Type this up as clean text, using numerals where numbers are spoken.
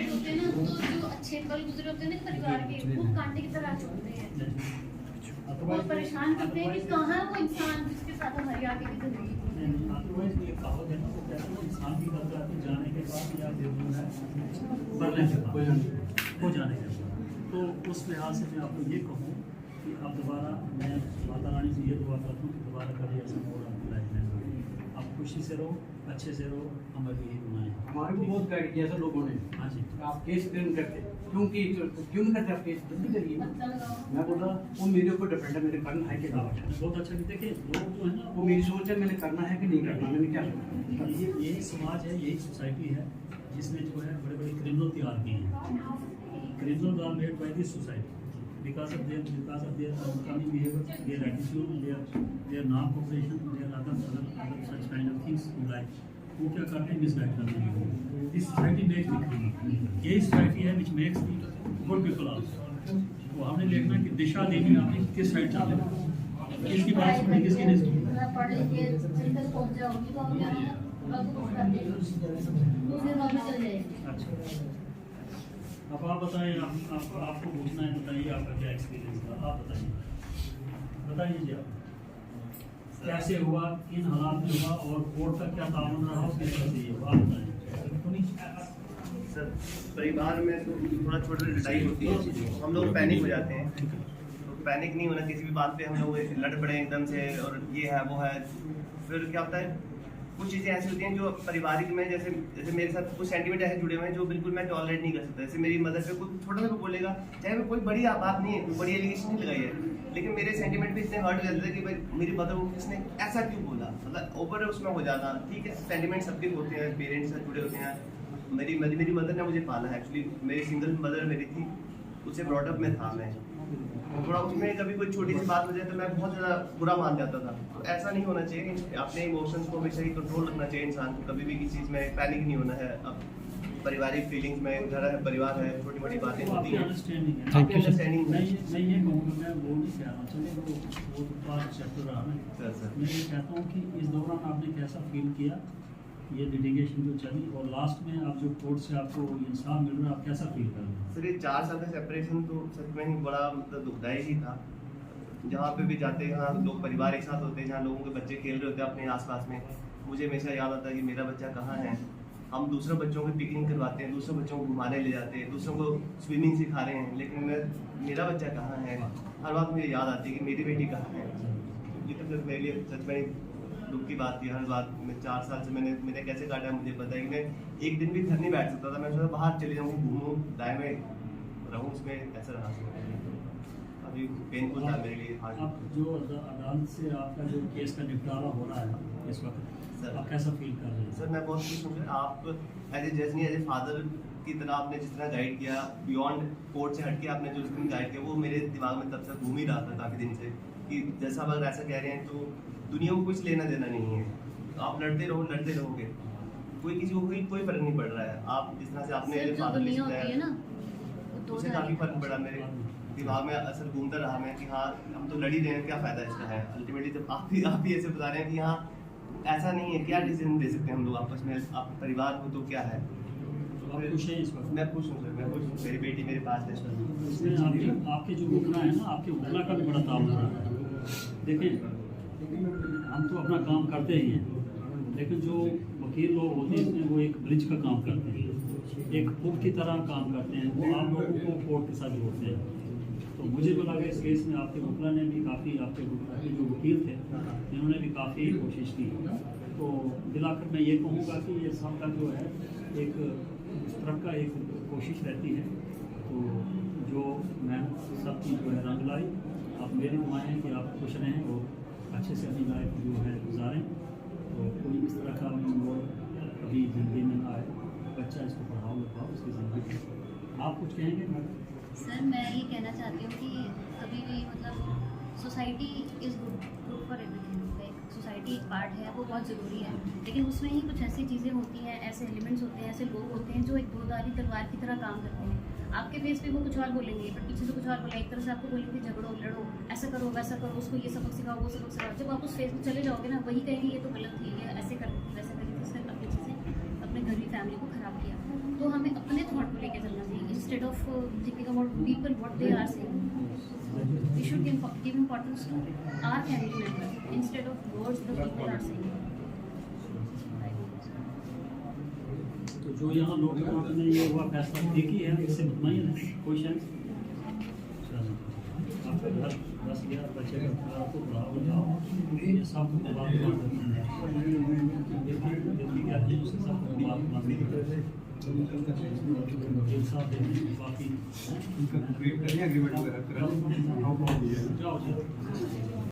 होते हैं ना, तो जो अच्छे पल गुजरे होते हैं ना परिवार के, वो कांटे की तरह चुभते हैं, बहुत परेशान करते हैं कि कहाँ वो इंसान जिसके साथ हमारी आगे की जिंदगी अदरवाइज ये कहावत है ना, वो कहते हैं इंसान की गलती आती जाने के बाद या जरूर है मरने के बाद हो जाने के बाद। तो उस लिहाज से मैं आपको ये कहूँ कि आप दोबारा, मैं माता रानी से ये दुआ करता हूँ कि दोबारा कभी ऐसा मोड़ आपकी लाइफ में ना आए। आप खुशी से रहो, अच्छे से रहो, हमारे यही दुआएं हैं। हमारे को बहुत गाइड किया सर लोगों ने। हाँ जी, आप केस क्यों नहीं करते, क्यों नहीं करते आप केस, जल्दी करिए। पता लगाओ। मैं बोल रहा वो मेरे ऊपर डिपेंड है, मेरे करना है कि नहीं। बहुत अच्छा कि देखिए लोग जो है ना वो मेरी सोच है, मैंने करना है कि नहीं करना, मैंने क्या सोचा। ये यही समाज है, यही सोसाइटी है जिसने जो है बड़े बड़े क्रिमिनल तैयार किए हैं। Criminal are made by this society because of their unbecoming behavior, their attitude, their non-cooperation, their other such kind of things in life. वो क्या करते हैं, मिसगाइड करते हैं। This society makes the criminal, यही सोसाइटी है which makes the good people also. तो हमने देखना कि दिशा देनी आपने किस साइड चलना है, किसकी बात सुननी, किसकी नहीं सुननी। पढ़ के जंगल पहुंच जाओगी तो हम यहाँ चल जाएगी। अच्छा, अब आप बताएं, आपको पूछना है, बताइए आपका क्या एक्सपीरियंस था, आप बताइए जी आप कैसे हुआ, किन हालात में हुआ और कोर्ट का क्या ताउन रहा, किस तरह से ये हुआ, आप बताएं। सर परिवार में तो थोड़ा छोटी लड़ाई होती है, हम लोग पैनिक हो जाते हैं। तो पैनिक नहीं होना, किसी भी बात पे हम लोग लड़ पड़े एकदम से और ये है वो है। फिर क्या होता है, कुछ चीज़ें ऐसी होती हैं जो पारिवारिक में, जैसे मेरे साथ कुछ सेंटीमेंट ऐसे जुड़े हुए हैं जो बिल्कुल मैं टॉलरेट नहीं कर सकता। जैसे मेरी मदर पे कोई छोटा सा भी बोलेगा, चाहे वो कोई बड़ी बात नहीं है, कोई बड़ी एलिगेशन नहीं लगाई है, लेकिन मेरे सेंटीमेंट भी इतने हर्ट हो जाते थे कि भाई मेरी मदर को किसने ऐसा क्यों बोला, मतलब ओवर उसमें हो जाना। ठीक है, सेंटीमेंट सबके होते हैं, पेरेंट्स से जुड़े होते हैं। मेरी मदर ने मुझे पाला है, एक्चुअली मेरी सिंगल मदर मेरी थी, उससे ब्रॉडअप में था मैं। थोड़ा उसमें कभी कोई छोटी सी बात हो जाए तो मैं बहुत ज़्यादा बुरा मान जाता था। तो ऐसा नहीं होना चाहिए, अपने इमोशंस को हमेशा ही कंट्रोल रखना चाहिए इंसान को, कभी भी किसी चीज़ में पैनिक नहीं होना है। अब पारिवारिक फीलिंग्स में, घर है, परिवार है, छोटी मोटी बातें होती हैं, अंडरस्टैंडिंग है। आपकी अंडरस्टैंडिंग मैं ये कहूँगा, मैं वो नहीं कह रहा, चलिए वो तो पाँच चैप्टर रहा ना। सर मैं ये कहता हूँ कि इस दौरान आपने कैसा फील किया, ये लिटिगेशन जो चली और लास्ट में आप जो कोर्ट से आपको इंसाफ मिल रहा है, आप कैसा फील कर रहे हैं? सर ये 4 साल का सेपरेशन तो सच में ही बड़ा मतलब दुखदायी ही था। जहाँ पे भी जाते हैं, जहाँ लोग परिवार एक साथ होते हैं, जहाँ लोगों के बच्चे खेल रहे होते हैं अपने आसपास में, मुझे हमेशा याद आता है कि मेरा बच्चा कहाँ है। हम दूसरे बच्चों को पिकनिक करवाते हैं, दूसरे बच्चों को घुमाने ले जाते हैं, दूसरों को स्विमिंग सिखा रहे हैं, लेकिन मेरा बच्चा कहाँ है। हर बात मुझे याद आती है कि मेरी बेटी कहाँ है। ये तो मेरे लिए सच में दुख की बात थी। हर बात में 4 साल से मैंने कैसे काटा है मुझे पता है कि मैं एक दिन भी घर नहीं बैठ सकता था। मैं सोचा बाहर चले जाऊँ, घूमूँ, दाएँ में रहूँ, उसमें ऐसा रहा। अभी पेनफुल था मेरे लिए। आप जो अदालत से आपका जो केस का निपटारा हो रहा है इस वक्त, सर आप कैसा फील कर रहे हैं? सर मैं बहुत खुश हूँ सर। आप एज ए जज नहीं, एज ए फादर की तरह आपने जिस तरह गाइड किया, बियॉन्ड कोर्ट से हटके आपने जो दिन गाइड किया, वो मेरे दिमाग में तब से घूम ही रहा था काफ़ी दिन से कि जैसा अगर ऐसा कह रहे हैं तो दुनिया को कुछ लेना देना नहीं है। आप लड़ते रहोगे, कोई किसी को कोई फर्क नहीं पड़ रहा है। आप जिस तरह से आपने फादर ने सिखाया, उससे काफ़ी फर्क पड़ा। मेरे दिमाग में असर घूमता रहा मैं कि हाँ हम तो लड़ ही रहे हैं, क्या फ़ायदा इसका है। अल्टीमेटली जब आप भी ऐसे बता रहे हैं कि हाँ ऐसा नहीं है, क्या डिसीजन दे सकते हैं हम लोग आपस में, आप परिवार हो तो क्या है। आप खुश हैं इस वक्त? मैं खुश हूँ सर, मैं खुश हूँ। मेरी बेटी मेरे पास है। इसमें आपके जो वकला है ना, आपके वकला का भी बड़ा ताउन रहा है। देखिए हम तो अपना काम करते ही हैं, लेकिन जो वकील लोग होते हैं इसमें वो एक ब्रिज का काम करते हैं, एक पुल की तरह काम करते हैं। वो आप लोगों को कोर्ट के साथ जोड़ते हैं। तो मुझे तो लगा इस केस में आपके वकला ने भी काफ़ी, आपके जो वकील थे इन्होंने भी काफ़ी कोशिश की। तो दिलाकर मैं ये कहूँगा कि ये सबका जो है एक इस तरह का एक कोशिश रहती है। तो जो मैं सबकी जो है रंग लाई, आप मेरी दुआएं हैं कि आप खुश रहें और अच्छे से अपनी लाइफ जो है गुजारें। तो कोई इस तरह का मोड़ कभी ज़िंदगी में ना आए, बच्चा इसको पढ़ाओ लिखाओ, उसकी ज़िंदगी। आप कुछ कहेंगे मैडम? सर मैं ये कहना चाहती हूँ कि कभी भी मतलब society is good for everything. Society एक पार्ट है, वो बहुत ज़रूरी है, लेकिन उसमें ही कुछ ऐसी चीज़ें होती हैं, ऐसे एलिमेंट्स होते हैं, ऐसे लोग होते हैं जो एक दो-धारी तलवार की तरह काम करते हैं। आपके फेस पे वो कुछ और बोलेंगे, बट पीछे से कुछ और बोलेंगे। एक तरह से आपको बोलेंगे झगड़ो, लड़ो, ऐसा करो, वैसा करो, उसको ये सबक सिखाओ, वो सबक सिखाओ। जब आप उस फेस में चले जाओगे ना, वही कहेंगे ये तो गलत थी, ये ऐसे करती थी, वैसे करती थी, उसने अपनी चीज़ें अपने घर की फैमिली को ख़राब किया। तो हमें अपने थॉट को लेकर instead of thinking about people what they are saying. We should give importance to our family members instead of words the people are saying. तो जो यहाँ लोग ने ये हुआ फैसला ठीक ही है, इससे नहीं है कोई शायद आपका घर 10-11 बच्चे का आपको बढ़ाओ जाओ, ये सब बात बाकी एग्रीमेंट वगैरह करा जाओ